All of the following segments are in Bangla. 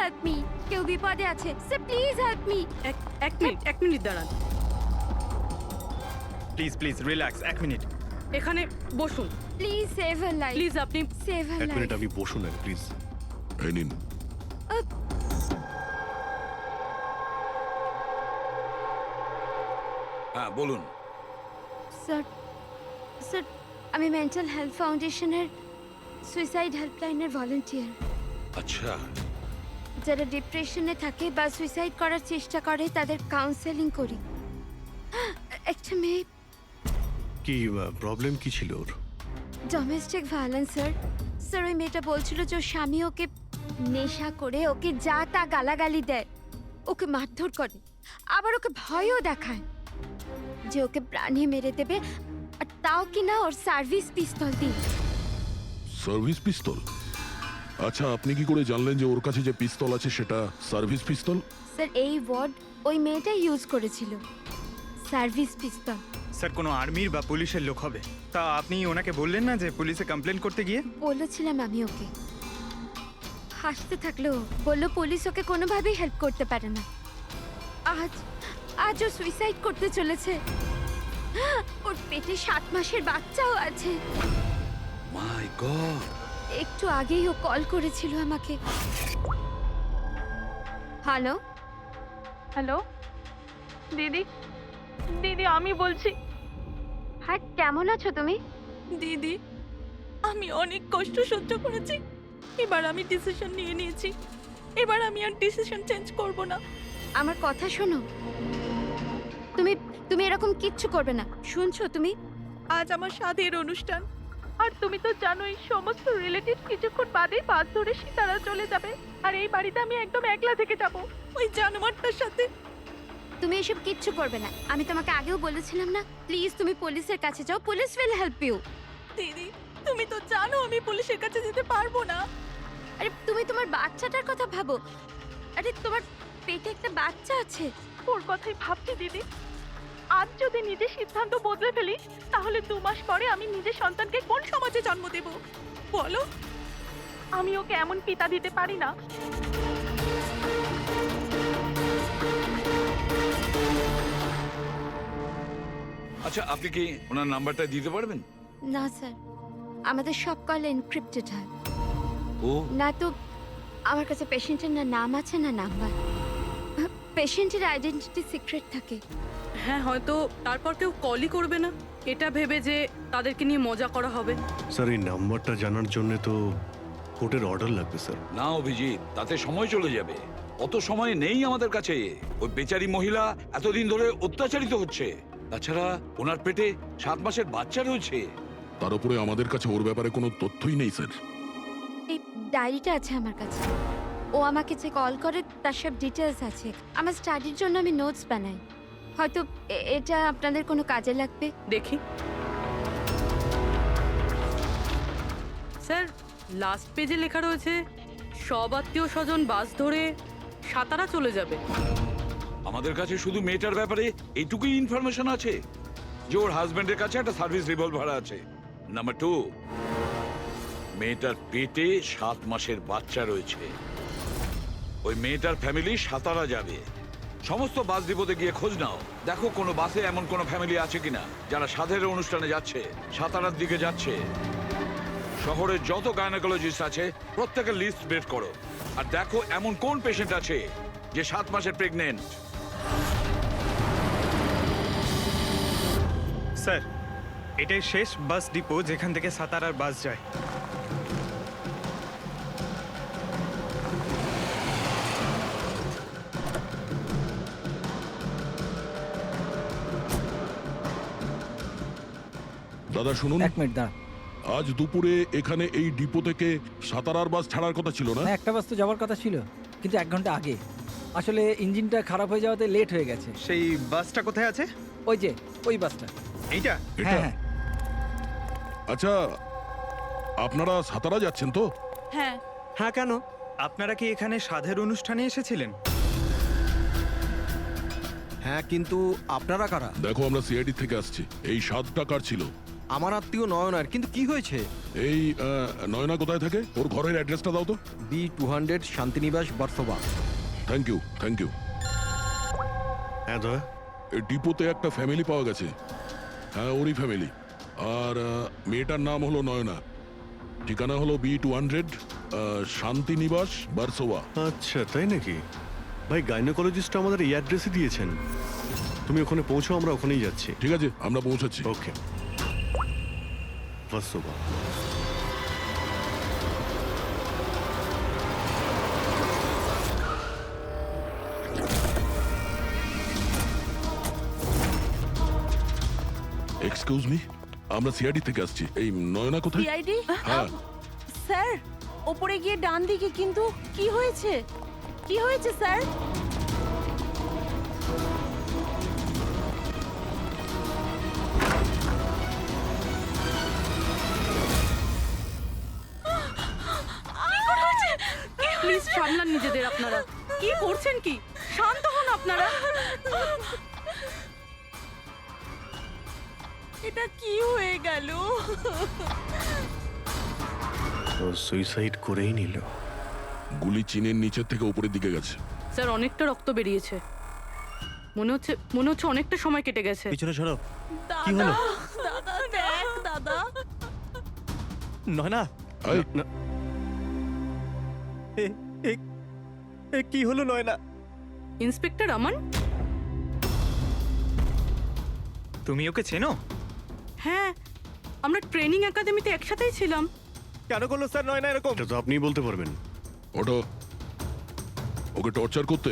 হেল্প মি, কেউ বিপদে আছে স্যার, প্লিজ হেল্প মি। এক মিনিট দাঁড়ান, প্লিজ প্লিজ রিল্যাক্স, এক মিনিট। এখানে বসুন please save her life, please. আপনি সেভ হার এক লাইফ। মিনিট, আপনি বসুন না প্লিজ। এই নিন। হ্যাঁ বলুন। স্যার, স্যার আমি মেন্টাল হেলথ ফাউন্ডেশনের সুইসাইড হেল্পলাইনের ভলান্টিয়ার। আচ্ছা, যারা ডিপ্রেশনে থাকে বা সুইসাইড করার চেষ্টা করে তাদের কাউন্সেলিং করি। একটা মেয়ে, কি প্রবলেম কি ছিল ওর? Domestic violence sir. স্যার ওই মেয়েটা বলছিল যে ওর স্বামী ওকে নেশা করে ওকে যা তা গালাগালি দেয়, ওকে মারধর করে, আবার ওকে ভয়ও দেখায় যে ওকে প্রাণে মেরে দেবে, আর তাও কিনা ওর সার্ভিস পিস্তল দিয়ে। সার্ভিস পিস্তল? আচ্ছা, আপনি কি করে জানলেন যে ওর কাছে যে পিস্তল আছে সেটা সার্ভিস পিস্তল? স্যার এই ওয়ার্ড ওই মেয়েটাই ইউজ করেছিল, সার্ভিস পিস্তল। স্যার কোনো আর্মির বা পুলিশের লোক হবে। তা আপনি ওনাকে বললেন না যে পুলিশে কমপ্লেন করতে গিয়ে? বলেছিলাম আমি ওকে, হাসতে থাকলো, বললো পুলিশ ওকে কোনোভাবেই হেল্প করতে পারে না। আজ আজ ও সুইসাইড করতে চলেছে। ওর পেটে 7 মাসের বাচ্চাও আছে। মাই গড। একটু আগেই ও কল করেছিল আমাকে। হ্যালো হ্যালো দিদি, দিদি আমি বলছি। হ্যাঁ, কেমন আছো তুমি? দিদি আমি অনেক কষ্ট সহ্য করেছি, এবার আমি ডিসিশন নিয়ে নিয়েছি, এবার আমি আর ডিসিশন চেঞ্জ করব না। আমার কথা শোনো, তুমি তুমি এরকম কিচ্ছু করবে না, শুনছো তুমি? আজ আমার সাধের অনুষ্ঠান, আর তুমি তো জানোই সমস্ত রিলেটিভ কিছুক্ষণ বাদেই বাস ধরে সীতারা চলে যাবে, আর এই বাড়িতে আমি একদম একলা থেকে যাব ওই জানোয়ারটার সাথে। তুমি এসব কিচ্ছু করবে না, আমি তোমাকে আগেও বলেছিলাম না? প্লিজ তুমি পুলিশের কাছে যাও, পুলিশ উইল হেল্প ইউ। দিদি তুমি তো জানো আমি পুলিশের কাছে যেতে পারবো না। আরে তুমি তোমার বাচ্চাটার কথা ভাবো, আরে তোমার পেটে একটা বাচ্চা আছে। ওর কথাই ভাবছি দিদি, আজ যদি নিজের সিদ্ধান্ত বদলে ফেলি তাহলে 2 মাস পরে আমি নিজের সন্তানকে কোন সমাজে জন্ম দেব বলো? আমি ওকে এমন পিতা দিতে পারি না। আচ্ছা আপনি কি ওনার নাম্বারটা দিতে পারবেন? না স্যার, আমাদের সব কল এনক্রিপ্টেড হয়, ও না তো আমার কাছে পেশেন্টের না নাম আছে না নাম্বার। পেশেন্টের আইডেন্টিটি সিক্রেট থাকে। হ্যাঁ হয়তো তারপর কেউ কলই করবে না, এটা ভেবে যে তাদেরকে নিয়ে মজা করা হবে। স্যার এই নাম্বারটা জানার জন্য তো কোর্টের অর্ডার লাগবে স্যার। না অভিজিৎ, তাতে সময় চলে যাবে, অত সময় নেই আমাদের কাছে। ওই বেচারি মহিলা এতদিন ধরে অত্যাচারিত হচ্ছে, তাছাড়া ওনার পেটে 7 মাসের বাচ্চা রয়েছে। তার উপরে আমাদের কাছে ওর ব্যাপারে কোনো তথ্যই নেই স্যার। এই ডায়েরিটা আছে আমার কাছে, ও আমাকে যে কল করে তার সব ডিটেলস আছে। আমার স্টাডির জন্য আমি নোটস বানাই, হয়তো এটা আপনাদের কোনো কাজে লাগবে। দেখি স্যার, লাস্ট পেজে লেখা রয়েছে সব আত্মীয় স্বজন বাস ধরে সাতারা চলে যাবে। আমাদের কাছে শুধু মেয়েটার ব্যাপারে এইটুকুই ইনফরমেশন আছে যে ওর হাজবেন্ডের কাছে একটা সার্ভিস রিভলভার আছে। নাম্বার 2, মেয়েটার পেটে 7 মাসের বাচ্চা রয়েছে। ওই মেয়েটার ফ্যামিলি সাতারা যাবে। সমস্ত বাস ডিপোতে গিয়ে খোঁজ নাও, দেখো কোনো বাসে এমন কোনো ফ্যামিলি আছে কিনা যারা সাধের অনুষ্ঠানে যাচ্ছে, সাতারার দিকে যাচ্ছে। শহরের যত গাইনোকোলজিস্ট আছে প্রত্যেকের লিস্ট বের করো, আর দেখো এমন কোন পেশেন্ট আছে যে 7 মাসের প্রেগনেন্ট। স্যার এটাই শেষ বাস ডিপো যেখান থেকে সাতারার বাস যায়। দাদা শুনুন, 1 মিনিট দাঁড়া। আজ দুপুরে এখানে এই ডিপো থেকে সাতারার বাস ছাড়ার কথা ছিল না? না, একটা বাস তো যাওয়ার কথা ছিল, কিন্তু 1 ঘন্টা আগে। আসলে ইঞ্জিনটা খারাপ হয়ে যাওয়াতে লেট হয়ে গেছে। সেই বাসটা কোথায় আছে? ওই যে ওই বাসটা। এইটা? এটা? হ্যাঁ হ্যাঁ আচ্ছা, আপনারা সাতারা যাচ্ছেন তো? হ্যাঁ। হ্যাঁ কেন? আপনারা কি এখানে সাধের অনুষ্ঠানে এসেছিলেন? হ্যাঁ, কিন্তু আপনারা কারা? দেখো, আমরা সিআইডি থেকে আসছি। এই 7 টাকার ছিল, আমার আত্মীয় নয়নার, কিন্তু কি হয়েছে? এই নয়না কোথায় থাকে? ওর ঘরের অ্যাড্রেসটা দাও তো। B200 Shantiniwas Versova. Thank you, thank you. হ্যাঁ দয়া। এই ডিপোতে একটা ফ্যামিলি পাওয়া গেছে। হ্যাঁ, ওরই ফ্যামিলি। আর মেয়েটার নাম হলো নয়না। ঠিকানা হলো B200 শান্তিনিবাস বার্সোবা। আচ্ছা, তাই নাকি? ভাই, গাইনোকোলজিস্ট আমাদের এই অ্যাড্রেসে দিয়েছেন। তুমি ওখানে পৌঁছো, আমরা ওখানেই যাচ্ছি। ঠিক আছে, আমরা পৌঁছাচ্ছি। ওকে। বার্সোবা। এক্সকিউজ মি, আমরা সিআইডি থেকে আসছি। এই নয়না কোথায়? সিআইডি? হ্যাঁ, স্যার, ওপরে গিয়ে ডান দিকে। কিন্তু কি হয়েছে? কি হয়েছে স্যার? প্লিজ সামলান নিজেদের আপনারা। কি করছেন কি? শান্ত হন আপনারা। এটা কি হয়ে গেল? ও সুইসাইড করেই নিল। গুলি চিনের নিচের থেকে উপরের দিকে গেছে। স্যার, অনেকটা রক্ত বেরিয়েছে। মনে হচ্ছে অনেকটা সময় কেটে গেছে। পিছনে সরো। কি হলো? দাদা দেখ, দাদা। নয়না, এই, কি হলো নয়না? ইন্সপেক্টর আমান? তুমি ওকে চেনো? হ্যাঁ, আমরা ট্রেনিং একাডেমিতে একসাথেই ছিলাম। কেন করলো স্যার নয়না এরকম? এটা তো আপনিই বলতে পারবেন। ওটো। ওকে টর্চার করতে,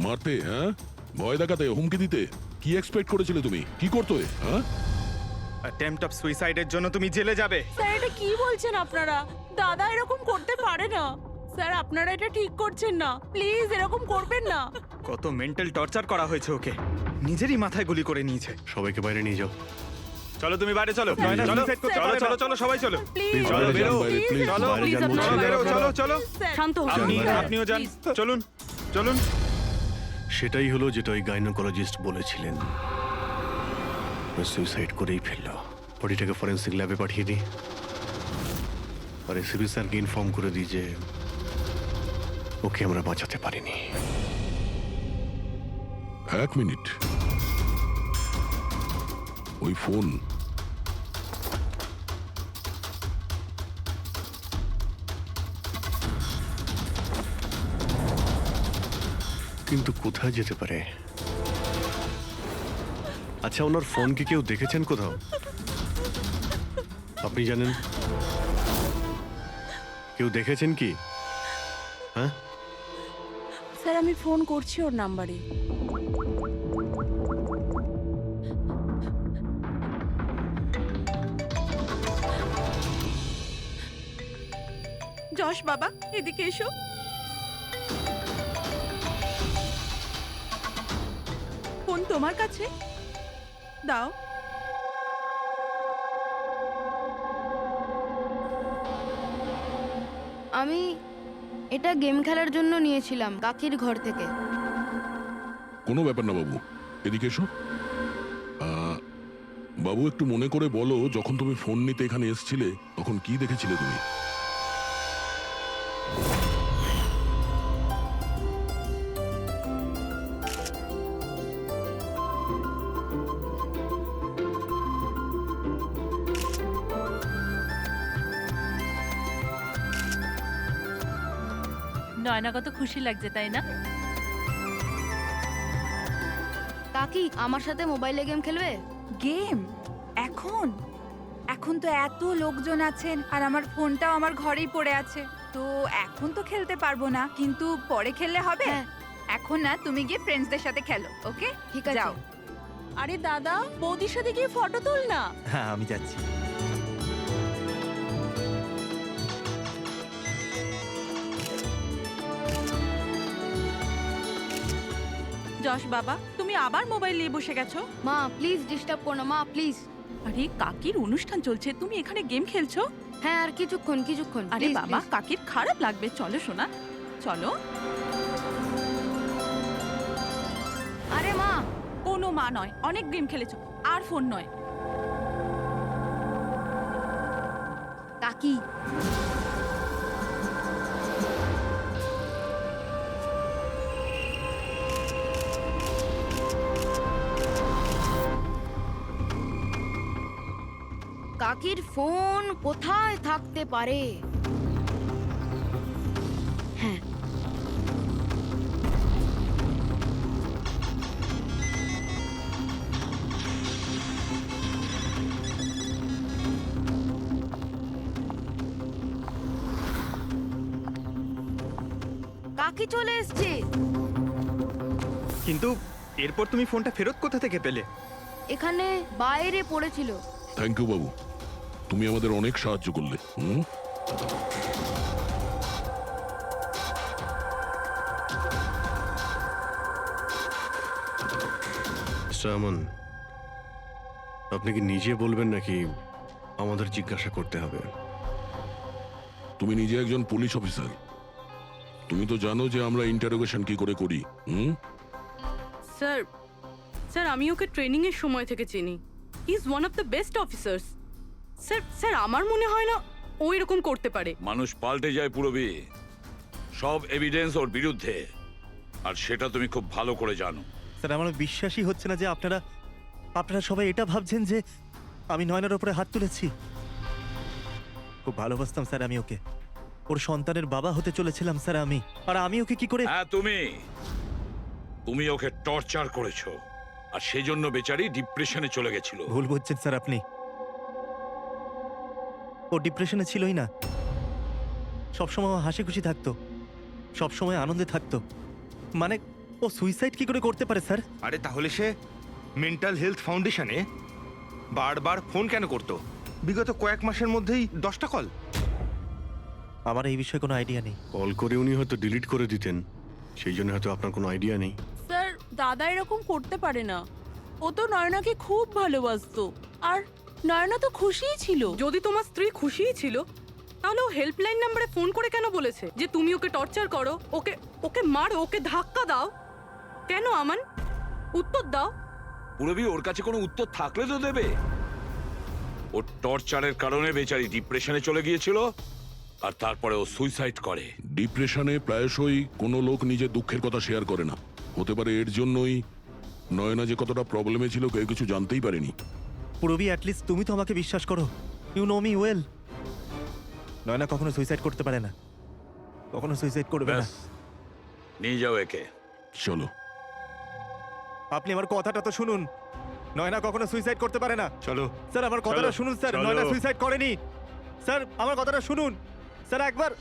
মারতে, হ্যাঁ, ভয় দেখাতে, হুমকি দিতে কি এক্সপেক্ট করেছিলে তুমি? কি করতে? হ্যাঁ, অ্যাটেম্পট অফ সুইসাইডের জন্য তুমি জেলে যাবে। স্যার, এটা কি বলছেন আপনারা? দাদা এরকম করতে পারে না। স্যার, আপনারা এটা ঠিক করছেন না। প্লিজ এরকম করবেন না। কত মেন্টাল টর্চার করা হয়েছে ওকে, নিজেরই মাথায় গুলি করে নিয়েছে। সবাইকে বাইরে নিয়ে যাও। চলো তুমি বাইরে চলো। নয়না, চলো suicide করতে চলো পারে না। চলো চলো সবাই চলো। প্লিজ চলো বাইরে বেরো। যান, বাইরে, please। চলো বাইরে যান বলছি। চলো বেরো, চলো চলো। শান্ত হন। আপনিও যান, চলুন চলুন। সেটাই হলো যেটা ওই গাইনোকোলজিস্ট বলেছিলেন। সুইসাইড করেই ফেললো। বডিটাকে ফরেন্সিক ল্যাবে পাঠিয়ে দিই, আর এসিপি স্যারকে ইনফর্ম করে দিই যে ওকে আমরা বাঁচাতে পারিনি। 1 মিনিট। ওই ফোন। কিন্তু কোথায় যেতে পারে? আচ্ছা, ওনার ফোন কি কেউ দেখেছেন কোথাও? আপনি জানেন? কেউ দেখেছেন কি? হ্যাঁ, স্যার, আমি ফোন করছি ওর নাম্বারে। যশ বাবা, এদিকে এসো। ফোন তোমার কাছে দাও। আমি এটা গেম খেলার জন্য নিয়েছিলাম কাকির ঘর থেকে। কোনো ব্যাপার না বাবু, এদিকে এসো। বাবু, একটু মনে করে বলো, যখন তুমি ফোন নিতে এখানে এসেছিলে তখন কি দেখেছিলে তুমি? নয়না কত খুশি লাগছে, তাই না? কাকি আমার সাথে মোবাইলে গেম খেলবে? গেম? এখন? এখন তো এত লোকজন আছেন আর আমার ফোনটাও আমার ঘরেই পড়ে আছে, তো এখন তো খেলতে পারবো না, কিন্তু পরে খেললে হবে। হ্যাঁ। এখন না, তুমি গিয়ে ফ্রেন্ডসদের সাথে খেলো, ওকে? ঠিক আছে। যাও। আরে দাদা, বৌদির সাথে গিয়ে ফটো তুল না। হ্যাঁ, আমি যাচ্ছি। যশ বাবা, তুমি আবার মোবাইল নিয়ে বসে গেছো? মা প্লিজ ডিস্টার্ব করো না, মা প্লিজ। আরে কাকির অনুষ্ঠান চলছে, তুমি এখানে গেম খেলছো? হ্যাঁ, আর কিছুক্ষণ। আরে Please, বাবা, please। কাকির খারাপ লাগবে। চলো সোনা, চলো। আরে মা, কোনো মা নয়, অনেক গেম খেলেছো, আর ফোন নয়। কাকি। কাকির ফোন কোথায় থাকতে পারে? হ্যাঁ, কাকি চলে এসছে। কিন্তু এরপর তুমি ফোনটা ফেরত কোথা থেকে পেলে? এখানে বাইরে পড়েছিল। থ্যাংক ইউ বাবু, তুমি আমাদের অনেক সাহায্য করলে। হুম, মিস্টার আমান, আপনি কি নিজে বলবেন নাকি আমাদের জিজ্ঞাসা করতে হবে? তুমি নিজে একজন পুলিশ অফিসার, তুমি তো জানো যে আমরা ইন্টারোগেশন কি করে করি। হুম, স্যার স্যার আমি ওকে ট্রেনিং এর সময় থেকে চিনি। He is one of the best officers. Sir sir আমার মনে হয় না ও এরকম করতে পারে। মানুষ পাল্টে যায় পুরবি, সব এভিডেন্স ওর বিরুদ্ধে, আর সেটা তুমি খুব ভালো করে জানো। স্যার আমার বিশ্বাসই হচ্ছে না যে আপনারা সবাই এটা ভাবছেন যে আমি নয়নার ওপরে হাত তুলেছি। খুব ভালোবাসতাম স্যার আমি ওকে, ওর সন্তানের বাবা হতে চলেছিলাম স্যার আমি। আর আমি ওকে কি করে? হ্যাঁ, তুমি ওকে টর্চার করেছো, আর সেই জন্য বেচারি ডিপ্রেশনে চলে গেছিল। ভুল বুঝছেন স্যার আপনি, ও ডিপ্রেশনে ছিলই না। সবসময় ও হাসি খুশি থাকতো, সবসময় আনন্দে থাকতো। মানে ও সুইসাইড কি করে করতে পারে স্যার? আরে তাহলে সে মেন্টাল হেলথ ফাউন্ডেশনে বারবার ফোন কেন করতো? বিগত কয়েক মাসের মধ্যেই 10টা কল। আমার এই বিষয়ে কোনো আইডিয়া নেই। কল করে উনি হয়তো ডিলিট করে দিতেন, সেই জন্য হয়তো আপনার কোনো আইডিয়া নেই। স্যার দাদা এরকম করতে পারে না। ও তো নয়নাকে খুব ভালোবাসতো, আর নয়না তো খুশিই ছিল। যদি তোমার স্ত্রী খুশিই ছিল, তাহলে ও হেল্পলাইন নম্বরে ফোন করে কেন বলেছে যে তুমি ওকে টর্চার করো, ওকে ওকে মারো, ওকে ধাক্কা দাও? কেন আমান, উত্তর দাও। পুরবি ওর কাছে কোনো উত্তর থাকলে তো দেবে। ওর টর্চারের কারণে বেচারি ডিপ্রেশনে চলে গিয়েছিল, আর তারপরে ও সুইসাইড করে। ডিপ্রেশনে প্রায়শই কোনো লোক নিজের দুঃখের কথা শেয়ার করে না। হতে পারে এর জন্যই নয়না যে কতটা প্রবলেমে ছিল কেউ কিছু জানতেই পারেনি। পুরবি অ্যাটলিস্ট তুমি তো আমাকে বিশ্বাস করো, you know me well. Nayana কখনো সুইসাইড করতে পারে না, কখনো সুইসাইড করবে না। ব্যাস, নিয়ে যাও একে। চলো। আপনি আমার কথাটা তো শুনুন, নয়না কখনো সুইসাইড করতে পারে না। চলো স্যার আমার কথাটা চলো, শুনুন স্যার, চলো। নয়না সুইসাইড করেনি। স্যার আমার কথাটা শুনুন স্যার একবার।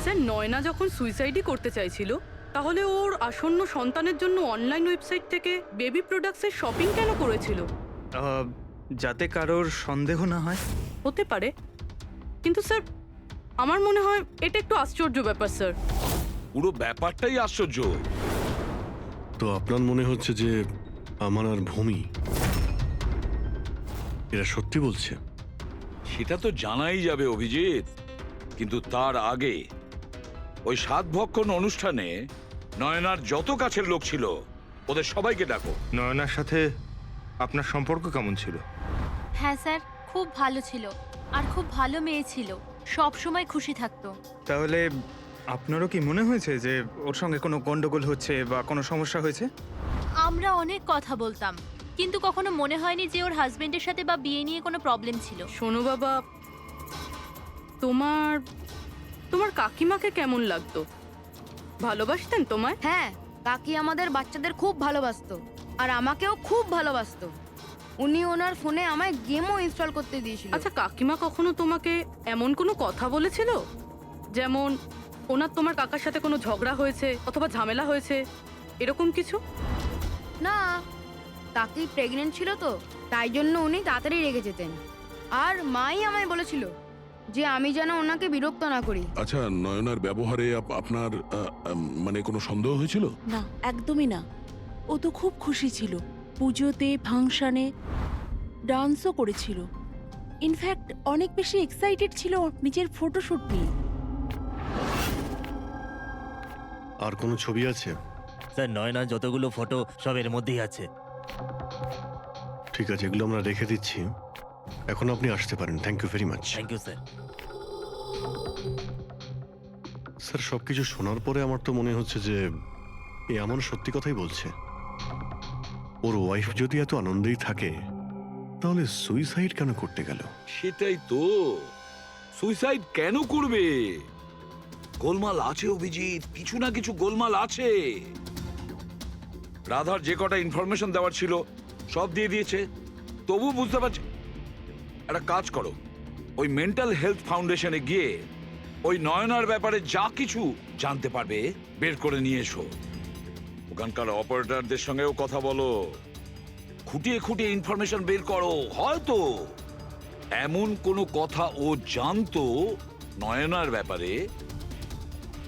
স্যার নয়না যখন সুইসাইডই করতে চাইছিল, তাহলে ওর আসন্ন সন্তানের জন্য অনলাইন ওয়েবসাইট থেকে বেবি প্রোডাক্টসের শপিং কেন করেছিল? যাতে কারোর সন্দেহ না হয়। হতে পারে, কিন্তু স্যার আমার মনে হয় এটা একটু আশ্চর্য ব্যাপার স্যার। পুরো ব্যাপারটাই আশ্চর্য। তো আপনার মনে হচ্ছে যে আমার আর ভূমি এরা সত্যি বলছে? সেটা তো জানাই যাবে অভিজিৎ, কিন্তু তার আগে ওই 7 ভক্ষণ অনুষ্ঠানে নয়নার যত কাছের লোক ছিল ওদের সবাইকে ডাকো। নয়নার সাথে আপনার সম্পর্ক কেমন ছিল? হ্যাঁ স্যার, খুব ভালো ছিল, আর খুব ভালো মেয়ে ছিল, সব সময় খুশি থাকতো। তাহলে আপনারও কি মনে হয়েছে যে ওর সঙ্গে কোনো গন্ডগোল হচ্ছে বা কোনো সমস্যা হয়েছে? আমরা অনেক কথা বলতাম, কিন্তু কখনো মনে হয়নি যে ওর হাজবেন্ডের সাথে বা বিয়ে নিয়ে কোনো প্রবলেম ছিল। শোনো বাবা, তোমার তোমার কাকিমাকে কেমন লাগতো? ভালোবাসতেন তোমায়? হ্যাঁ, কাকি আমাদের বাচ্চাদের খুব ভালোবাসতো, আর আমাকেও খুব ভালোবাসতো। উনি ওনার ফোনে আমায় গেমও ইনস্টল করতে দিয়েছিল। আচ্ছা, কাকিমা কখনো তোমাকে এমন কোনো কথা বলেছিল, যেমন ওনার তোমার কাকার সাথে কোনো ঝগড়া হয়েছে অথবা ঝামেলা হয়েছে এরকম কিছু? না, কাকি প্রেগনেন্ট ছিল তো, তাই জন্য উনি তাড়াতাড়ি রেগে যেতেন। আর মাই আমায় বলেছিল যে আমি যেন ওনাকে বিরক্ত না করি। আচ্ছা, নয়নার ব্যবহারে আপনার মানে কোনো সন্দেহ হয়েছিল? না, একদমই না। ও তো খুব খুশি ছিল, পুজোতে ফাংশনে ডান্সও করেছিল। ইনফ্যাক্ট অনেক বেশি এক্সাইটেড ছিল নিজের ফটোশুট নিয়ে। আর কোনো ছবি আছে? স্যার নয়না যতগুলো ফটো সব এর মধ্যেই আছে। ঠিক আছে, এগুলো আমরা রেখে দিচ্ছি। এখন আপনি আসতে পারেন। Thank you very much. Thank you sir. Sir, সবকিছু শোনার পরে আমার তো মনে হচ্ছে যে এ এমন সত্যি কথাই বলছে। ওর ওয়াইফ যদি এত আনন্দেই থাকে তাহলে সুইসাইড কেন করতে গেল? সেটাই তো, সুইসাইড কেন করবে? গোলমাল আছে অভিজিৎ, কিছু না কিছু গোলমাল আছে। রাধার যে কটা ইনফরমেশন দেওয়ার ছিল সব দিয়ে দিয়েছে, তবু বুঝতে পারছি। একটা কাজ করো, ওই মেন্টাল হেলথ ফাউন্ডেশনে গিয়ে ওই নয়নার ব্যাপারে যা কিছু জানতে পারবে বের করে নিয়ে এসো। ওখানকার অপারেটরদের সঙ্গেও কথা বলো, খুঁটিয়ে খুঁটিয়ে ইনফরমেশন বের করো। হয়তো এমন কোনো কথা ও জানতো নয়নার ব্যাপারে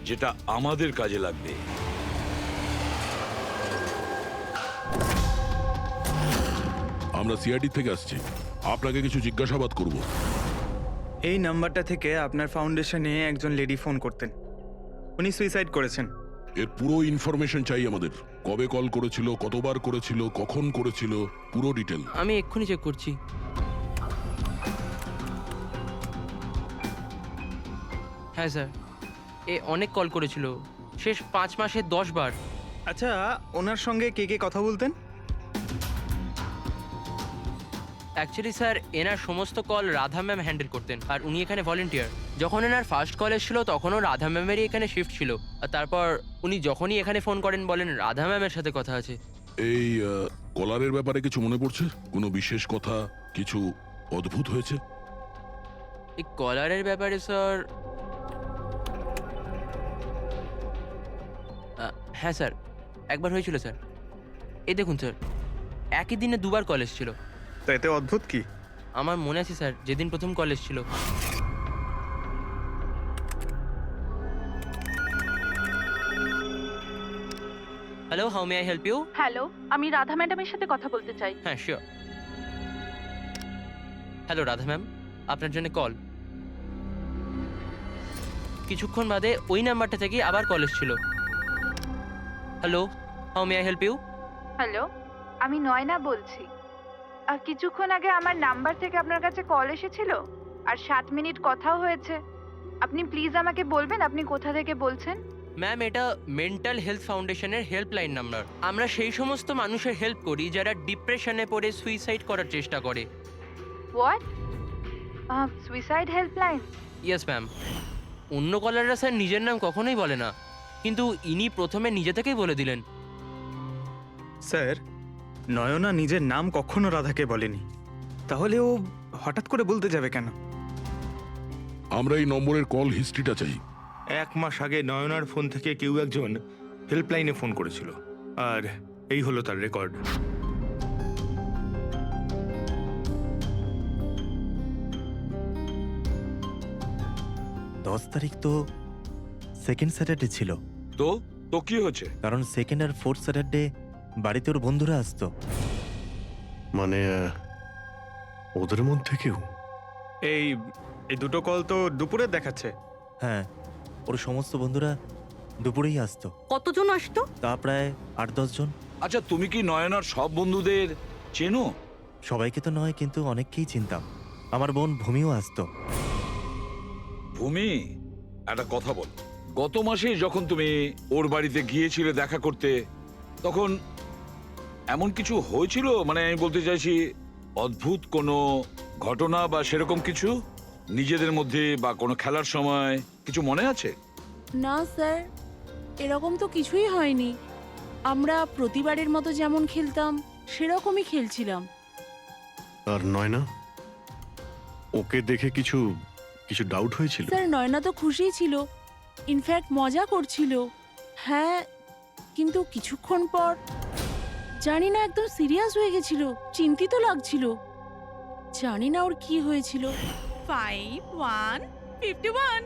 যেটা আমাদের কাজে লাগবে। আমরা সিআইডি থেকে আসছি, আপনাকে কিছু জিজ্ঞাসাবাদ করব। এই নাম্বারটা থেকে আপনার ফাউন্ডেশনে একজন লেডি ফোন করতেন, উনি সুইসাইড করেছেন। এর পুরো ইনফরমেশন চাই আমাদের। কবে কল করেছিল, কতবার করেছিল, কখন করেছিল, পুরো ডিটেল। আমি এক্ষুনি চেক করছি। হ্যাঁ স্যার, এ অনেক কল করেছিল, শেষ 5 মাসে 10 বার। আচ্ছা, ওনার সঙ্গে কে কে কথা বলতেন? অ্যাকচুয়ালি স্যার, এনার সমস্ত কল রাধা ম্যাম হ্যান্ডেল করতেন, আর উনি এখানে ভলেন্টিয়ার। যখন এনার ফার্স্ট কল এসেছিল তখনও রাধা ম্যামেরই এখানে শিফট ছিল, আর তারপর উনি যখনই এখানে ফোন করেন বলেন রাধা ম্যামের সাথে কথা আছে। এই কলারের ব্যাপারে কিছু মনে পড়ছে? কোনো বিশেষ কথা, কিছু অদ্ভুত হয়েছে? এই কলারের ব্যাপারে স্যার, হ্যাঁ স্যার, একবার হয়েছিল স্যার। এই দেখুন স্যার, একই দিনে 2 বার কল এসেছিল। তো এতে অদ্ভুত কি? আমার মনে আছে স্যার, যেদিন প্রথম কল এসেছিল। Hello, how may I help you? Hello, আমি রাধা ম্যাডামের সাথে কথা বলতে চাই। হ্যাঁ, শিওর। হ্যালো রাধা ম্যাম, আপনার জন্য কল। কিছুক্ষণ বাদে ওই নাম্বারটা থেকে আবার কল এসেছিল। Hello, how may I help you? Hello, আমি নয়না বলছি। আর কিছুক্ষণ আগে আমার নাম্বার থেকে আপনার কাছে কল এসেছিল, আর 7 মিনিট কথাও হয়েছে। আপনি প্লিজ আমাকে বলবেন আপনি কোথা থেকে বলছেন? ম্যাম, এটা মেন্টাল হেলথ ফাউন্ডেশনের হেল্পলাইন নাম্বার। আমরা সেই সমস্ত মানুষের হেল্প করি যারা ডিপ্রেশনে পড়ে সুইসাইড করার চেষ্টা করে। What? Suicide helpline? Yes ma'am. অন্য কলাররা স্যার নিজের নাম কখনোই বলে না, কিন্তু ইনি প্রথমে নিজে থেকেই বলে দিলেন। স্যার, নয়না নিজের নাম কখনো রাধাকে বলেনি, তাহলে ও হঠাৎ করে বলতে যাবে কেন? আমরা এই নম্বরের কল হিস্ট্রিটা চাই। 1 মাস আগে নয়নার ফোন থেকে কেউ একজন হেল্পলাইনে ফোন করেছিল, আর এই হলো তার রেকর্ড। তারিখ তো সেকেন্ড স্যাটারডে ছিল। তো তো কি হচ্ছে? কারণ সেকেন্ড আর 4th স্যাটারডে বাড়িতে ওর বন্ধুরা আসতো। মানে ওদের মধ্যে কেউ? এই দুটো কল তো দুপুরে দেখাচ্ছে। হ্যাঁ, ওর সমস্ত বন্ধুরা দুপুরেই আসতো। কতজন আসতো? তা প্রায় 8-10 জন। আচ্ছা, তুমি কি নয়নার সব বন্ধুদের চেনো? সবাইকে তো নয়, কিন্তু অনেককেই চিনতাম। আমার বোন ভূমিও আসতো। ভূমি, একটা কথা বল। গত মাসে যখন তুমি ওর বাড়িতে গিয়েছিলে দেখা করতে, তখন এমন কিছু হয়েছিল? মানে আমি বলতে চাইছি, অদ্ভুত কোনো ঘটনা বা সেরকম কিছু নিজেদের মধ্যে, বা কোনো খেলার সময় কিছু মনে আছে? না স্যার, এরকম তো কিছুই হয়নি। আমরা প্রতিবারের মতো যেমন খেলতাম সেরকমই খেলছিলাম। আর নয়না, ওকে দেখে কিছু ডাউট হয়েছিল? স্যার, নয়না তো খুশিই ছিল। ইনফ্যাক্ট মজা করছিল। হ্যাঁ, কিন্তু কিছুক্ষণ পর জানি না একদম সিরিয়াস হয়ে গেছিল, চিন্তিত লাগছিল। জানি না ওর কি হয়েছিল। 5151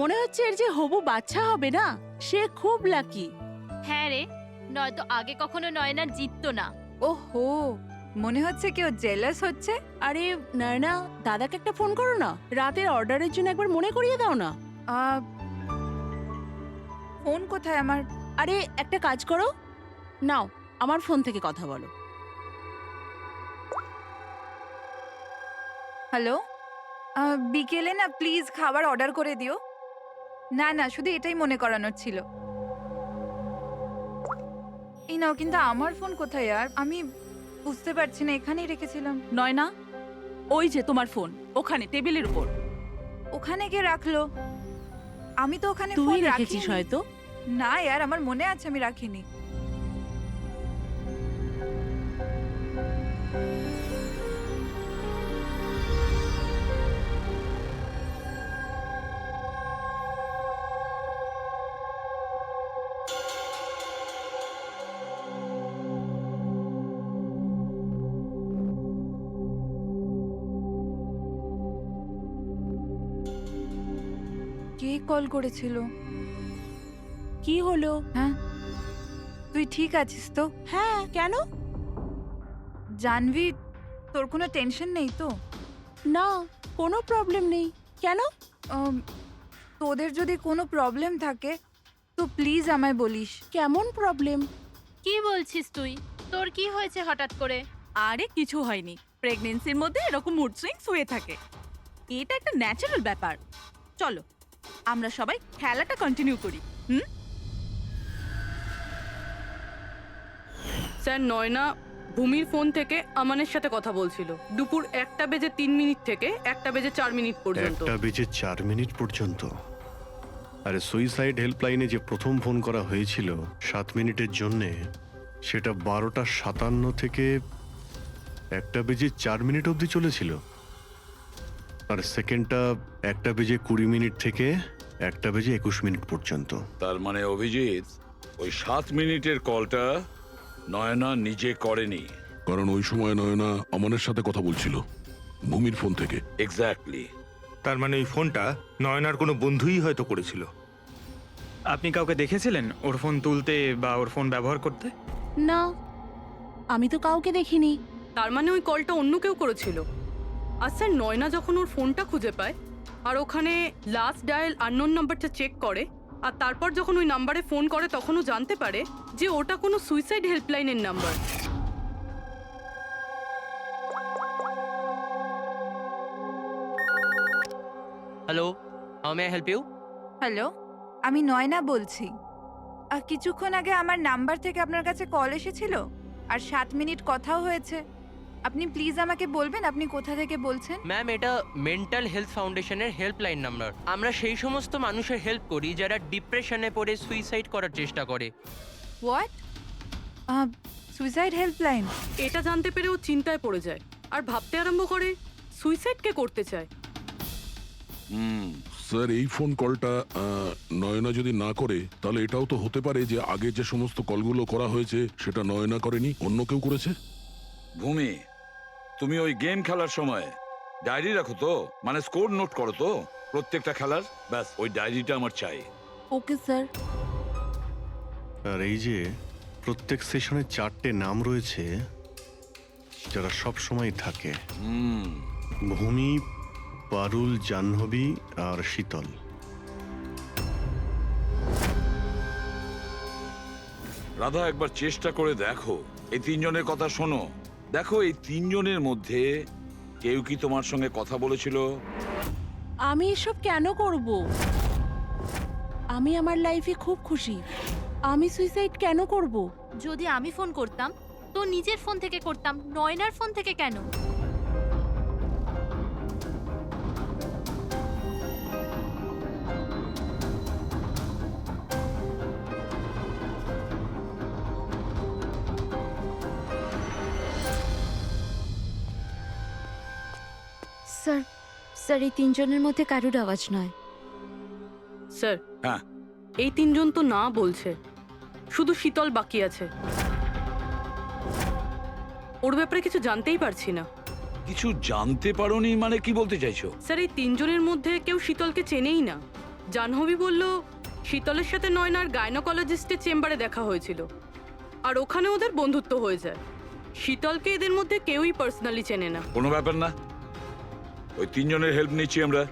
মনে হচ্ছে এর যে হবু বাচ্চা হবে না, সে খুব লাকি। হ্যাঁ রে, নয়তো আগে কখনো নয়না জিততো না। ওহো, মনে হচ্ছে কেউ জেলাস হচ্ছে। আরে নয়না, দাদাকে একটা ফোন করো না, রাতের অর্ডারের জন্য একবার মনে করিয়ে দাও না। ফোন কোথায় আমার? আরে একটা কাজ করো, নাও আমার ফোন থেকে কথা বলো। হ্যালো, বিকেলে না প্লিজ খাবার অর্ডার করে দিও। না না, শুধু এটাই মনে করানোর ছিল। এই নাও, কিন্তু আমার ফোন কোথায় আর? আমি বুঝতে পারছি না, এখানেই রেখেছিলাম। নয়না, ওই যে তোমার ফোন ওখানে টেবিলের উপর। ওখানে কে রাখলো? আমি তো ওখানে তুই ফোন রেখেছিস রাখিনি। হয়তো। না यार, আমার মনে আছে আমি রাখিনি। কে কল করেছিল? কি হলো? হ্যাঁ, তুই ঠিক আছিস তো? হ্যাঁ, কেন? জানভি, তোর কোনো টেনশন নেই তো? না, কোনো প্রবলেম নেই। কেন? তোদের যদি কোনো প্রবলেম থাকে তো প্লিজ আমায় বলিস। কেমন প্রবলেম? কি বলছিস তুই? তোর কি হয়েছে হঠাৎ করে? আরে কিছু হয়নি, প্রেগন্যান্সির মধ্যে এরকম মুড সুইংস হয়ে থাকে। এটা একটা ন্যাচারাল ব্যাপার। চলো আমরা সবাই খেলাটা কন্টিনিউ করি। স্যার, নয়না ভূমির ফোন থেকে আমানের সাথে কথা বলছিল দুপুর 1:03 থেকে 1:04 পর্যন্ত। 1:04 পর্যন্ত? আরে সুইসাইড হেল্পলাইনে যে প্রথম ফোন করা হয়েছিল 7 মিনিটের জন্যে, সেটা 12:57 থেকে 1:04 অবধি চলেছিল। আর সেকেন্ডটা 1:20 থেকে 1:21 পর্যন্ত। তার মানে অভিজিৎ, ওই 7 মিনিটের কলটা নয়না নিজে করেনি। কারণ ওই সময় নয়না অমনের সাথে কথা বলছিল ভূমির ফোন থেকে। এক্স্যাক্টলি। তার মানে ওই ফোনটা নয়নার কোনো বন্ধুই হয়তো করেছিল। আপনি কাউকে দেখেছিলেন ওর ফোন তুলতে বা ওর ফোন ব্যবহার করতে? না, আমি তো কাউকে দেখিনি। তার মানে ওই কলটা অন্য কেউ করেছিল। আর স্যার, নয়না যখন ওর ফোনটা খুঁজে পায় আর ওখানে লাস্ট ডায়াল আননোন নাম্বারটা চেক করে, আর তারপর যখন ওই নাম্বারে ফোন করে তখন ও জানতে পারে যে ওটা কোনো সুইসাইড হেল্পলাইনের number. Hello, how may I help you? Hello, আমি নয়না বলছি। কিছুক্ষণ আগে আমার নাম্বার থেকে আপনার কাছে কল এসেছিল আর 7 মিনিট কথাও হয়েছে। আপনি প্লিজ আমাকে বলবেন আপনি কোথা থেকে বলছেন? ম্যাম, এটা মেন্টাল হেলথ ফাউন্ডেশনের হেল্পলাইন নাম্বার। আমরা সেই সমস্ত মানুষের হেল্প করি যারা ডিপ্রেশনে পড়ে সুইসাইড করার চেষ্টা করে। হোয়াট? Suicide helpline? এটা জানতে পেরে ও চিন্তায় পড়ে যায় আর ভাবতে আরম্ভ করে সুইসাইড কে করতে চায়। স্যার, এই ফোন কলটা নয়না যদি না করে তাহলে এটাও তো হতে পারে যে আগে যে সমস্ত কলগুলো করা হয়েছে সেটা নয়না করেনি, অন্য কেউ করেছে। ভূমি, তুমি ওই গেম খেলার সময় ডায়েরি রাখো তো? মানে স্কোর নোট করো তো প্রত্যেকটা খেলার? ব্যাস, ওই ডায়েরিটা আমার চাই। Okay sir. আর এই যে প্রত্যেক সেশনে 4টে নাম রয়েছে যারা সব সময় থাকে: ভূমি, পারুল, জাহ্নবী আর শীতল। রাধা, একবার চেষ্টা করে দেখো, এই 3 জনের কথা শোনো। দেখো, এই 3 জনের মধ্যে কেউ কি তোমার সঙ্গে কথা বলেছিল? আমি এসব কেন করব? আমি আমার লাইফে খুব খুশি। আমি সুইসাইড কেন করব? যদি আমি ফোন করতাম তো নিজের ফোন থেকে করতাম, নয়নার ফোন থেকে কেন? স্যার স্যার এই তিনজনের মধ্যে কারুর আওয়াজ নয়। স্যার হ্যাঁ এই তিনজন তো না বলছে, শুধু শীতল বাকি আছে। ওর ব্যাপারে কিছু জানতেই পারছি না। কিছু জানতে পারোনি মানে কি বলতে চাইছো? স্যার এই তিনজনের মধ্যে কেউ শীতলকে চেনেই না। জাহ্নবী বলল শীতলের সাথে নয়নার গাইনোকোলজিস্টের চেম্বারে দেখা হয়েছিল, আর ওখানে ওদের বন্ধুত্ব হয়ে যায়। শীতলকে এদের মধ্যে কেউই পার্সোনালি চেনে না। কোনো ব্যাপার না, ওই তিনজনের হেল্প নিচ্ছি আমরা।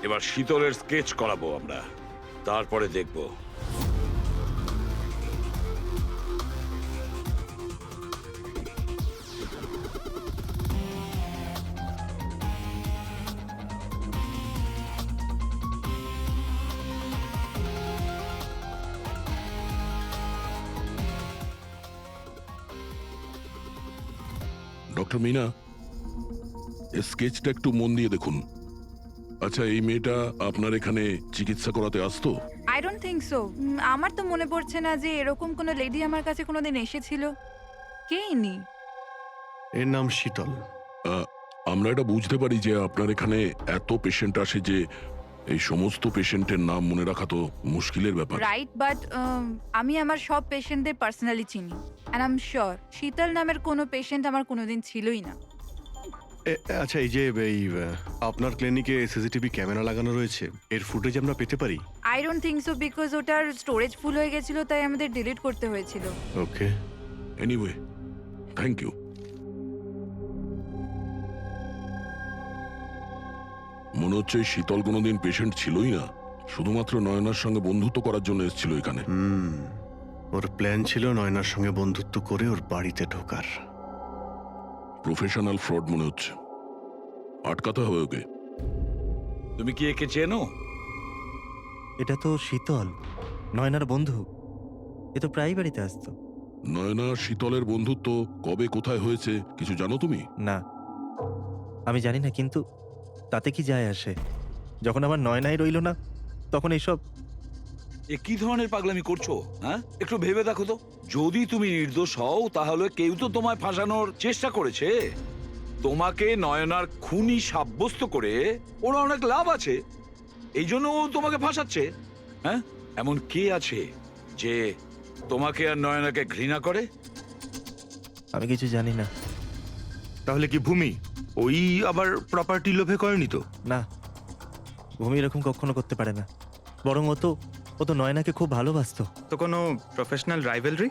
এবার শীতলের স্কেচ করাবো আমরা, তারপরে দেখবো। ডক্টর মিনা, এই স্কেচটা একটু মন দিয়ে দেখুন। আচ্ছা, এই মেয়েটা আপনার এখানে চিকিৎসা করাতে আসতো? I don't think so. আমার তো মনে পড়ছে না যে এরকম কোনো লেডি আমার কাছে কোনোদিন এসেছিল। কে ইনি? এর নাম শীতল। আমরা এটা বুঝতে পারি যে আপনার এখানে এত পেশেন্ট আসে যে এই সমস্ত পেশেন্টের নাম মনে রাখা তো মুশকিলের ব্যাপার। রাইট, বাট আমি আমার সব পেশেন্টদের পার্সোনালি চিনি, অ্যান্ড আই এম শিওর শীতল নামের কোনো পেশেন্ট আমার কোনোদিন ছিলই না। আচ্ছা, এই যে আপনার ক্লিনিকে সিসিটিভি ক্যামেরা লাগানো রয়েছে, এর ফুটেজ আমরা পেতে পারি? I don't think so, because ওটার স্টোরেজ ফুল হয়ে গেছিল, তাই আমাদের ডিলিট করতে হয়েছিল। ওকে, এনিওয়ে, থ্যাংক ইউ। মনে হচ্ছে এই শীতল কোনোদিন পেশেন্ট ছিলই না, শুধুমাত্র নয়নার সঙ্গে বন্ধুত্ব করার জন্য এসেছিল এখানে। ওর প্ল্যান ছিল নয়নার সঙ্গে বন্ধুত্ব করে ওর বাড়িতে ঢোকার। প্রফেশনাল ফ্রড মনে হচ্ছে, আটকাতে হবে ওকে। তুমি কি একে চেনো? এটা তো শীতল, নয়নার বন্ধু। এ তো প্রায় বাড়িতে আসতো। নয়না শীতলের বন্ধুত্ব কবে কোথায় হয়েছে কিছু জানো তুমি? না, আমি জানি না, কিন্তু তাতে কি যায় আসে? যখন আমার নয়নাই রইল না, তখন এইসব। এ কি ধরনের পাগলামি করছো? হ্যাঁ, একটু ভেবে দেখো তো। যদি তুমি নির্দোষ হও তাহলে কেউ তো তোমায় ফাঁসানোর চেষ্টা করেছে। তোমাকে নয়নার খুনি সাব্যস্ত করে ওর অনেক লাভ আছে, এই জন্য ও তোমাকে ফাঁসাচ্ছে। হ্যাঁ, এমন কে আছে যে তোমাকে আর নয়নাকে ঘৃণা করে? আমি কিছু জানি না। তাহলে কি ভূমি ওই আবার প্রপার্টি লোভে করেনি তো? না, ভূমি এরকম কখনো করতে পারে না। বরং ও তো নয়নাকে খুব ভালোবাসতো। তো কোনো প্রফেশনাল রাইভেলরি?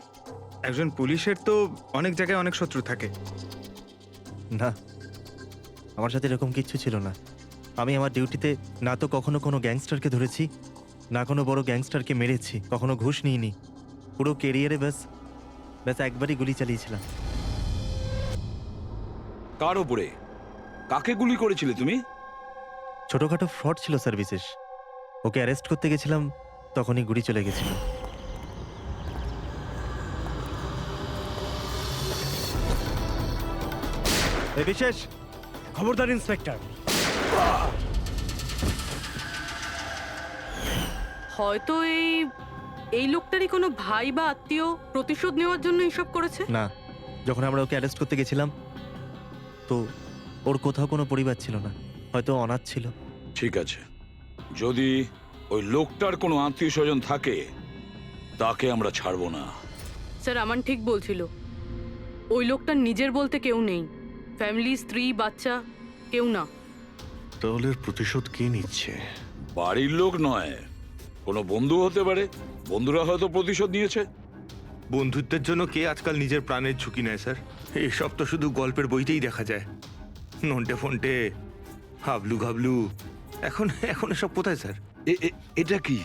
একজন পুলিশের তো অনেক জায়গায় অনেক শত্রু থাকে। না, আমার সাথে এরকম কিচ্ছু ছিল না। আমি আমার ডিউটিতে না তো কখনো কোনো গ্যাংস্টারকে ধরেছি, না কোনো বড় গ্যাংস্টারকে মেরেছি, কখনো ঘুষ নিইনি। পুরো কেরিয়ারে ব্যাস একবারই গুলি চালিয়েছিলাম। কার ওপরে? কাকে গুলি করেছিলে তুমি? ছোটখাটো ফ্রড ছিল স্যার, বিশেষ। ওকে অ্যারেস্ট করতে গেছিলাম, তখনই গুলি চলে গেছিল। বিশেষ খবরদার ইন্সপেক্টর। হয়তো এই লোকটারই কোনো ভাই বা আত্মীয় প্রতিশোধ নেওয়ার জন্য এসব করেছে। না, যখন আমরা ওকে অ্যারেস্ট করতে গেছিলাম তো ওর কোথাও কোনো পরিবার ছিল না, হয়তো অনাথ ছিল। ঠিক আছে, যদি ওই লোকটার কোনো আত্মীয় স্বজন থাকে তাকে আমরা ছাড়বো না। স্যার আমান ঠিক বলছিল, ওই লোকটার নিজের বলতে কেউ নেই, ফ্যামিলি, স্ত্রী, বাচ্চা কেউ না। তাহলে প্রতিশোধ কে নিচ্ছে? বাড়ির লোক নয়, কোনো বন্ধু হতে পারে। বন্ধুরা হয়তো প্রতিশোধ নিয়েছে। বন্ধুত্বের জন্য কে আজকাল নিজের প্রাণের ঝুঁকি নেয় স্যার? এসব তো শুধু গল্পের বইতেই দেখা যায়। নন্টে ফন্টে, হাবলু ঘাবলু, এখন এসব কোথায় স্যার? এটা কি?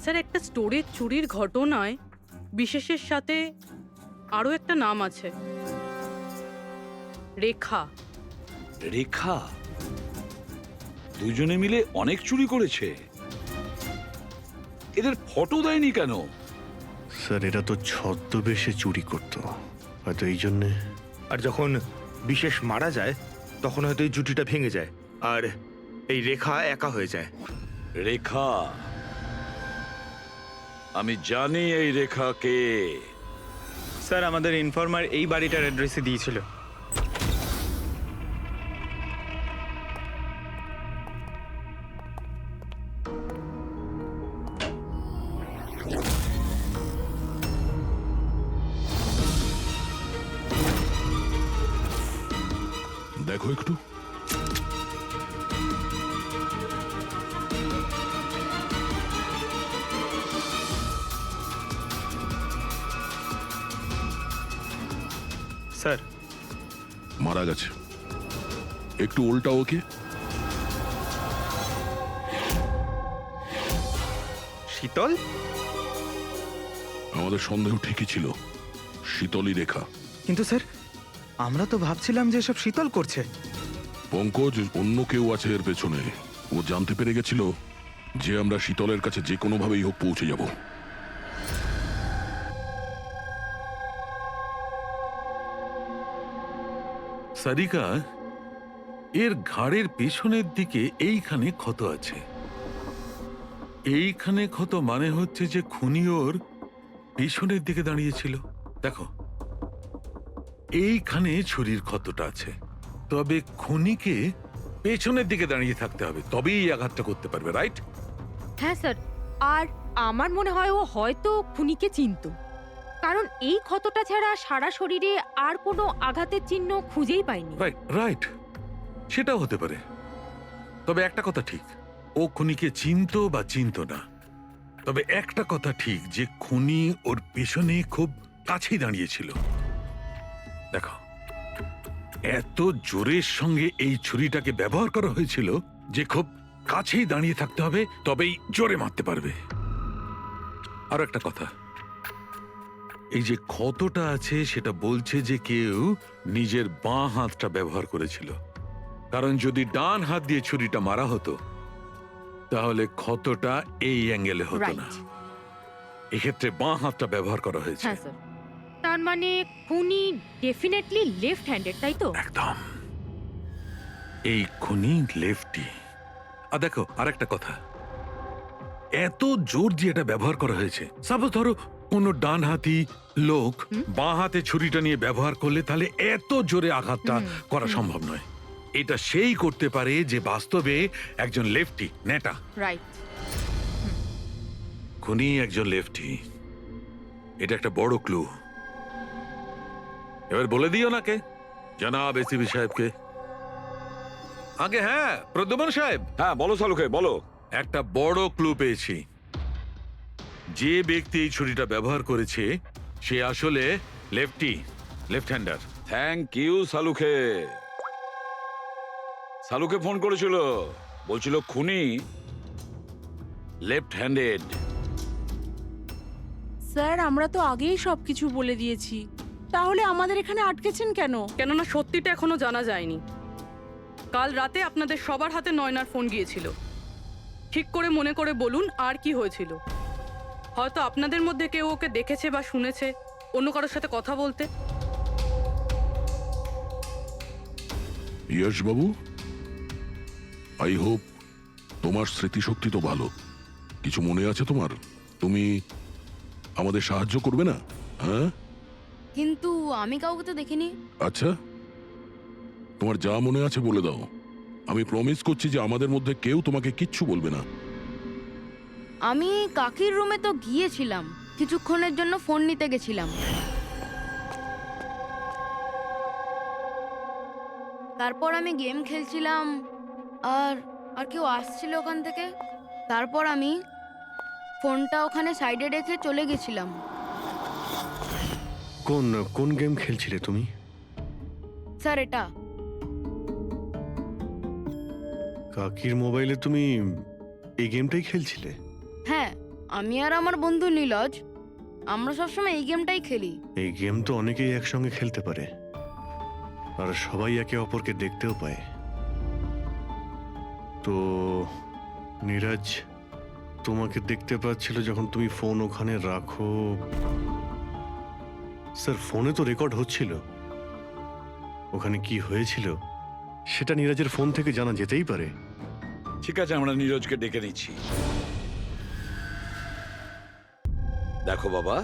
স্যার একটা স্টোরেজ চুরির ঘটনায় বিশেষের সাথে আরও একটা নাম আছে, রেখা। রেখা? দুজনে মিলে অনেক চুরি করেছে। এদের ফটো দেয়নি কেন? স্যার, এরা তো ছদ্মবেশে চুরি করত, হয়তো এই জন্যে। আর যখন বিশেষ মারা যায় তখন হয়তো এই জুটিটা ভেঙে যায় আর এই রেখা একা হয়ে যায়। রেখা? আমি জানি এই রেখা কে। স্যার, আমাদের ইনফর্মার এই বাড়িটার অ্যাড্রেসে দিয়েছিল। দেখো একটু। স্যার, মারা গেছে। একটু উল্টা ওকে। শীতল? আমাদের সন্দেহ ঠিকই ছিল, শীতলই রেখা। কিন্তু স্যার, আমরা তো ভাবছিলাম যে সব শীতল করছে। পঙ্কজ, অন্য কেউ আছে এর পেছনে। ও জানতে পেরে গেছিল যে আমরা শীতলের কাছে যে কোনোভাবেই হোক পৌঁছে যাব। সারিকা, এর ঘাড়ের পেছনের দিকে এইখানে ক্ষত আছে। এইখানে ক্ষত মানে হচ্ছে যে খুনি ওর পেছনের দিকে দাঁড়িয়েছিল। দেখো, এইখানে ছুরির ক্ষতটা আছে। তবে খুনিকে পেছনের দিকে দাঁড়িয়ে থাকতে হবে, তবেই এই আঘাতটা করতে পারবে, রাইট? হ্যাঁ স্যার, আর আমার মনে হয় ও হয়তো খুনিকে চিনতো, কারণ এই ক্ষতটা ছাড়া সারা শরীরে আর কোনো আঘাতের চিহ্ন খুঁজেই পাইনি। রাইট রাইট, সেটাও হতে পারে। তবে একটা কথা ঠিক, ও খুনিকে চিনতো বা চিনতো না, তবে একটা কথা ঠিক যে খুনি ওর পেছনে খুব কাছেই দাঁড়িয়েছিল। দেখো, এত জোরের সঙ্গে এই ছুরিটাকে ব্যবহার করা হয়েছিল যে খুব কাছেই দাঁড়িয়ে থাকতে হবে, তবেই জোরে মারতে পারবে। আর একটা কথা, এই যে ক্ষতটা আছে সেটা বলছে যে কেউ নিজের বাঁ হাতটা ব্যবহার করেছিল, কারণ যদি ডান হাত দিয়ে ছুরিটা মারা হতো তাহলে ক্ষতটা এই অ্যাঙ্গেলে হতো না। এক্ষেত্রে বাঁ হাতটা ব্যবহার করা হয়েছে। হ্যাঁ স্যার, তার মানে খুনি ডেফিনেটলি লেফট হ্যান্ডেড, তাই তো? একদম, এই খুনি লেফটি। আর দেখো, আরেকটা কথা, এত জোর দিয়ে এটা ব্যবহার করা হয়েছে। সাপোজ ধরো কোনো ডান হাতি লোক বাঁ হাতে ছুরিটা নিয়ে ব্যবহার করলে তাহলে এত জোরে আঘাতটা করা সম্ভব নয়। এটা সেই করতে পারে যে বাস্তবে একজন লেফটি, নেটা। রাইট। খুনি একজন লেফটি, এটা একটা বড় ক্লু। এবার বলে দিও নাকে, জনাব এসিপি সাহেবকে। আগে হ্যাঁ, প্রদ্যুমন সাহেব। হ্যাঁ বলো সালুকে, বলো। একটা বড় ক্লু পেয়েছি। যে ব্যক্তি এই ছুরিটা ব্যবহার করেছে সে আসলে lefty, left hander. Thank you সালুকে। সালুকে ফোন করেছিল, বলছিল খুনি লেফট হ্যান্ডেড। স্যার, আমরা তো আগেই সবকিছু বলে দিয়েছি, তাহলে আমাদের এখানে আটকেছেন কেন? কেননা সত্যিটা এখনো জানা যায়নি। কাল রাতে আপনাদের সবার হাতে নয়নার ফোন গিয়েছিল। ঠিক করে মনে করে বলুন আর কি হয়েছিল। হয়তো আপনাদের মধ্যে কেউ ওকে দেখেছে বা শুনেছে অন্য কারোর সাথে কথা বলতে। ইয়শ বাবু, আই হোপ তোমার স্মৃতিশক্তি তো ভালো। কিছু মনে আছে তোমার? তুমি আমাদের সাহায্য করবে না? হ্যাঁ, কিন্তু আমি কাউকে তো দেখিনি। আচ্ছা, তোমার যা মনে আছে বলে দাও। আমি প্রমিস করছি যে আমাদের মধ্যে কেউ তোমাকে কিচ্ছু বলবে না। আমি কাকির রুমে তো গিয়েছিলাম, কিছুক্ষণের জন্য ফোন নিতে গেছিলাম। তারপর আমি গেম খেলছিলাম, আর আর কেউ আসছিল ওখান থেকে। তারপর আমি ফোনটা ওখানে সাইডে রেখে চলে গেছিলাম। কোন কোন গেম খেলছিলে তুমি? স্যার, এটা কাকির মোবাইলে তুমি এই গেমটাই খেলছিলে? হ্যাঁ, আমি আর আমার বন্ধু নীলজ, আমরা সবসময় এই গেমটাই খেলি। এই গেম তো অনেকেই একসঙ্গে খেলতে পারে, আর সবাই একে অপরকে দেখতেও পায়। তো নীরজ তোমাকে দেখতে পাচ্ছিল যখন তুমি ফোন ওখানে রাখো। স্যার, ফোনে তো রেকর্ড হচ্ছিল। ওখানে কি হয়েছিল সেটা নীরজের ফোন থেকে জানা যেতেই পারে। ঠিক আছে, আমরা নীরজকে ডেকে নিচ্ছি। দেখো বাবা,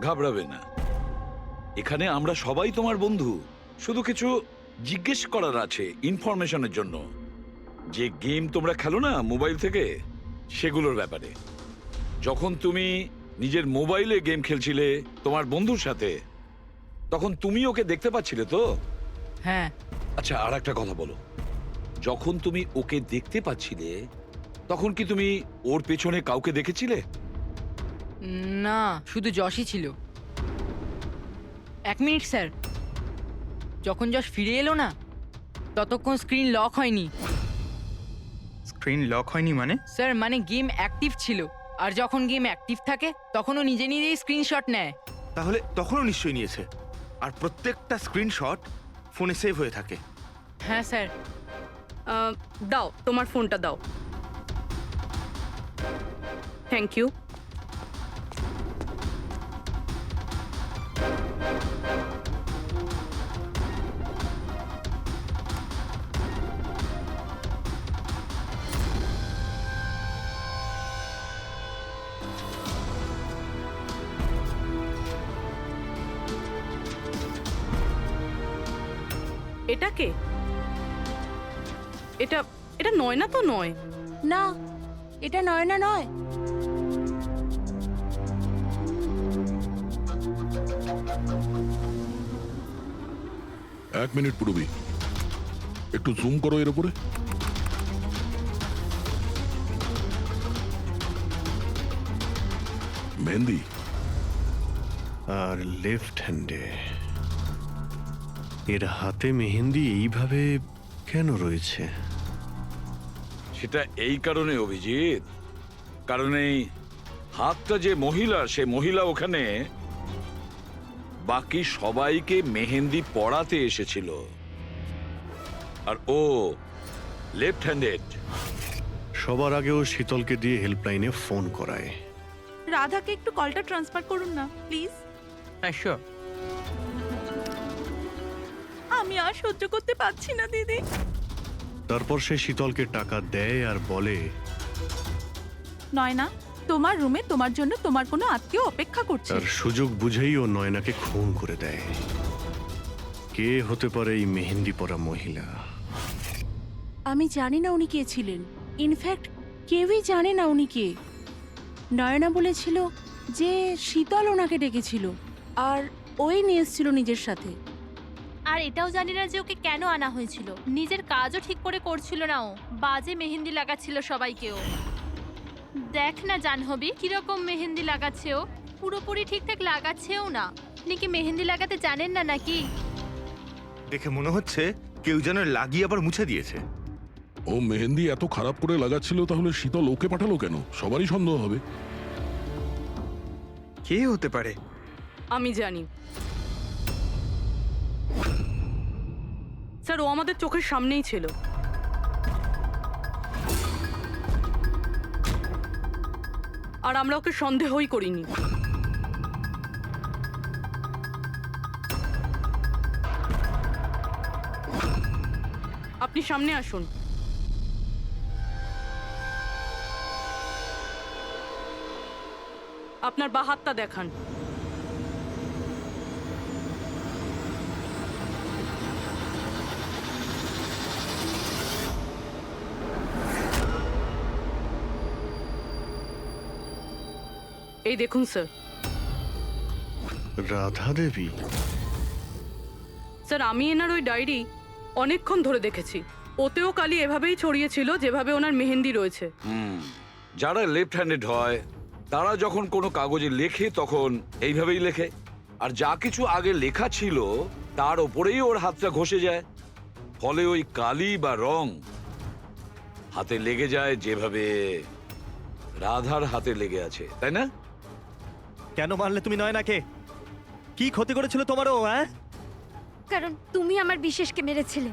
ঘাবড়াবে না। এখানে আমরা সবাই তোমার বন্ধু। শুধু কিছু জিজ্ঞেস করার আছে ইনফরমেশনের জন্য। যে গেম তোমরা খেলো না মোবাইল থেকে, সেগুলোর ব্যাপারে। যখন তুমি নিজের মোবাইলে গেম খেলছিলে তোমার বন্ধুর সাথে, তখন তুমি ওকে দেখতে পাচ্ছিলে তো? হ্যাঁ। আচ্ছা, আর একটা কথা বলো, যখন তুমি ওকে দেখতে পাচ্ছিলে তখন কি তুমি ওর পেছনে কাউকে দেখেছিলে? না, শুধু যশই ছিল। 1 মিনিট স্যার, যখন যশ ফিরে এলো না ততক্ষণ স্ক্রিন লক হয়নি। স্ক্রিন লক হয়নি মানে? স্যার মানে গেম অ্যাক্টিভ ছিল, আর যখন গেম অ্যাক্টিভ থাকে তখন ও নিজে নিজেই স্ক্রিনশট নেয়। তাহলে তখনও নিশ্চয়ই নিয়েছে, আর প্রত্যেকটা স্ক্রিনশট ফোনে সেভ হয়ে থাকে। হ্যাঁ স্যার। দাও তোমার ফোনটা দাও। Thank you. এটা কে? এটা এটা নয়না তো নয়। না, এটা নয়না নয়। এক মিনিট পূর্বী, একটু জুম করো এর উপরে। মেহেন্দি আর লেফট হ্যান্ডে এর হাতে মেহেন্দি এইভাবে কেন রয়েছে? সেটা এই কারণে অভিজিৎ, কারণ এই হাতটা যে মহিলার, সে মহিলা ওখানে বাকি সবাইকে মেহেন্দি পড়াতে এসেছিল, আর ও লেফট হ্যান্ডেড। সবার আগেও শীতলকে দিয়ে হেল্পলাইনে ফোন করায়। রাধাকে একটু কলটা ট্রান্সফার করুন না প্লিজ। হ্যাঁ শিওর। আমি আর সহ্য করতে পারছি না দিদি। তারপর সে শীতলকে টাকা দেয় আর বলে, নয়না, তোমার রুমে তোমার জন্য তোমার কোনো আত্মীয় অপেক্ষা করছে। তার সুযোগ বুঝেই ও নয়নাকে খুন করে দেয়। কে হতে পারে এই মেহেন্দি পরা মহিলা? আমি জানি না উনি কে ছিলেন। ইনফ্যাক্ট কেউই জানে না উনি কে। নয়না বলেছিল যে শীতল ওনাকে ডেকেছিল, আর ওই নিয়ে এসেছিল নিজের সাথে। আর এটাও জানি না যে ওকে কেন আনা হয়েছিল। নিজের কাজও ঠিক করে করছিল না ও, বাজে মেহেন্দি লাগাচ্ছিল সবাইকেও। দেখ না জাহ্নবী কিরকম মেহেন্দি লাগাচ্ছে ও, পুরোপুরি ঠিকঠাক লাগাচ্ছেও না। আপনি কি মেহেন্দি লাগাতে জানেন না নাকি? দেখে মনে হচ্ছে কেউ যেন লাগিয়ে আবার মুছে দিয়েছে। ও মেহেন্দি এত খারাপ করে লাগাচ্ছিল, তাহলে শীতল ওকে পাঠালো কেন? সবারই সন্দেহ হবে। কে হতে পারে? আমি জানি স্যার, ও আমাদের চোখের সামনেই ছিল। আর আমরা ওকে সন্দেহই করিনি। আপনি সামনে আসুন। আপনার বা হাতটা দেখান। এই দেখুন স্যার। রাধা দেবী? স্যার, আমি এনার ওই ডায়েরি অনেকক্ষণ ধরে দেখেছি। ওতেও কালি এভাবেই ছড়িয়েছিল যেভাবে ওনার মেহেন্দি রয়েছে। যারা লেফট হ্যান্ডেড হয় তারা যখন কোনো কাগজে লেখে তখন এইভাবেই লেখে, আর যা কিছু আগে লেখা ছিল তার ওপরেই ওর হাতটা ঘষে যায়, ফলে ওই কালি বা রং হাতে লেগে যায় যেভাবে রাধার হাতে লেগে আছে, তাই না? কেন মারলে তুমি নয়নাকে? কি ক্ষতি করেছিল তোমারও? হ্যাঁ, কারণ তুমি আমার বিশেষকে মেরেছিলে।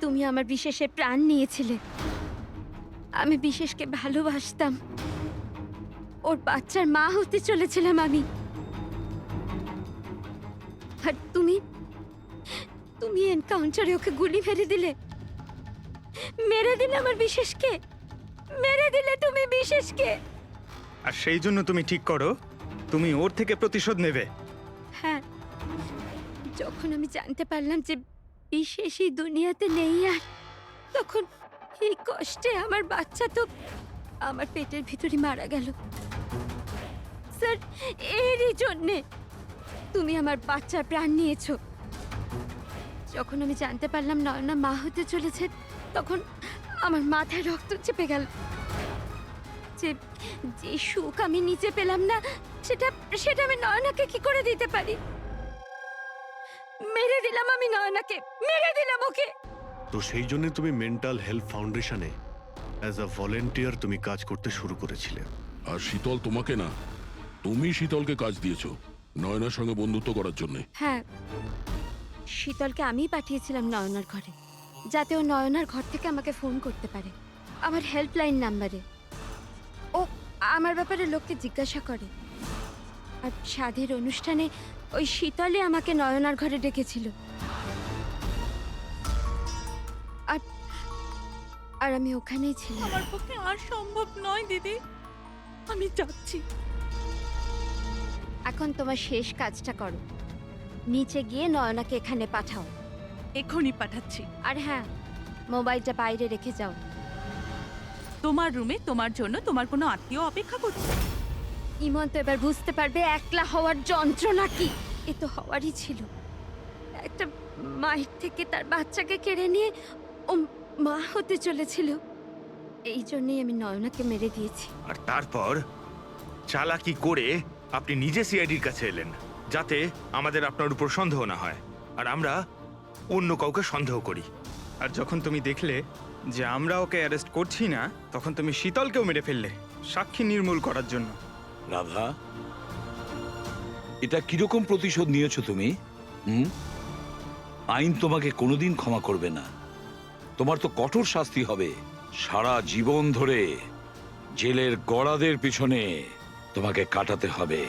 তুমি আমার বিশেষের প্রাণ নিয়েছিলে। আমি বিশেষকে ভালোবাসতাম, ওর বাচ্চার মা হতে চলেছিলাম আমি। আর তুমি তুমি এনকাউন্টারে ওকে গুলি মেরে দিলে। আমার বিশেষকে মেরে দিলে তুমি বিশেষকে। আর সেই জন্য তুমি ঠিক করো তুমি ওর থেকে প্রতিশোধ নেবে। হ্যাঁ, যখন আমি জানতে পারলাম যে বিশেষ এই দুনিয়াতে নেই আর তখন এই কষ্টে আমার বাচ্চা তো আমার পেটের ভিতরে মারা গেল। স্যার, এরই জন্যে তুমি আমার বাচ্চার প্রাণ নিয়েছো। যখন আমি জানতে পারলাম নয়না মা হতে চলেছে, তখন আমার মাথায় রক্ত চেপে গেল। যে যে সুখ আমি নিচে পেলাম না, সেটা সেটা আমি নয়নাকে কি করে দিতে পারি? মেরে দিলাম আমি নয়নাকে, মেরে দিলাম ওকে। তো সেই জন্য তুমি মেন্টাল হেলথ ফাউন্ডেশনে অ্যাজ আ ভলেন্টিয়ার তুমি কাজ করতে শুরু করেছিলে। আর শীতল তোমাকে না, তুমি শীতলকে কাজ দিয়েছো নয়নার সঙ্গে বন্ধুত্ব করার জন্য। হ্যাঁ, শীতলকে আমিই পাঠিয়েছিলাম নয়নার ঘরে, যাতে ও নয়নার ঘর থেকে আমাকে ফোন করতে পারে আমার হেল্পলাইন নাম্বারে। ও আমার ব্যাপারে লোককে জিজ্ঞাসা করে। আর সাধের অনুষ্ঠানে ওই শীতলই আমাকে নয়নার ঘরে ডেকেছিল। আর আর আমি ওখানেই ছিলাম। আমার পক্ষে আর সম্ভব নয় দিদি, আমি যাচ্ছি। এখন তোমার শেষ কাজটা করো, নিচে গিয়ে নয়নাকে এখানে পাঠাও। এখনই পাঠাচ্ছি। আর হ্যাঁ, মোবাইলটা বাইরে রেখে যাও। তোমার রুমে তোমার জন্য তোমার কোনো আত্মীয় অপেক্ষা করছে। ইমন তো এবার বুঝতে পারবে একলা হওয়ার যন্ত্রণা কি। এ তো হওয়ারই ছিল। একটা মায়ের থেকে তার বাচ্চাকে কেড়ে নিয়ে ও মা হতে চলেছিল। এই জন্যই আমি নয়নাকে মেরে দিয়েছি। আর তারপর চালাকি করে আপনি নিজে সিআইডির কাছে এলেন, যাতে আমাদের আপনার উপর সন্দেহ না হয় আর আমরা অন্য কাউকে সন্দেহ করি। আর যখন তুমি দেখলে যে আমরা ওকে অ্যারেস্ট করছি না, তখন তুমি শীতলকেও মেরে ফেললে সাক্ষী নির্মূল করার জন্য। রাধা, এটা কিরকম প্রতিশোধ নিয়েছো তুমি? আইন তোমাকে কোনোদিন ক্ষমা করবে না। তোমার তো কঠোর শাস্তি হবে। সারা জীবন ধরে জেলের গড়াদের পিছনে তোমাকে কাটাতে হবে।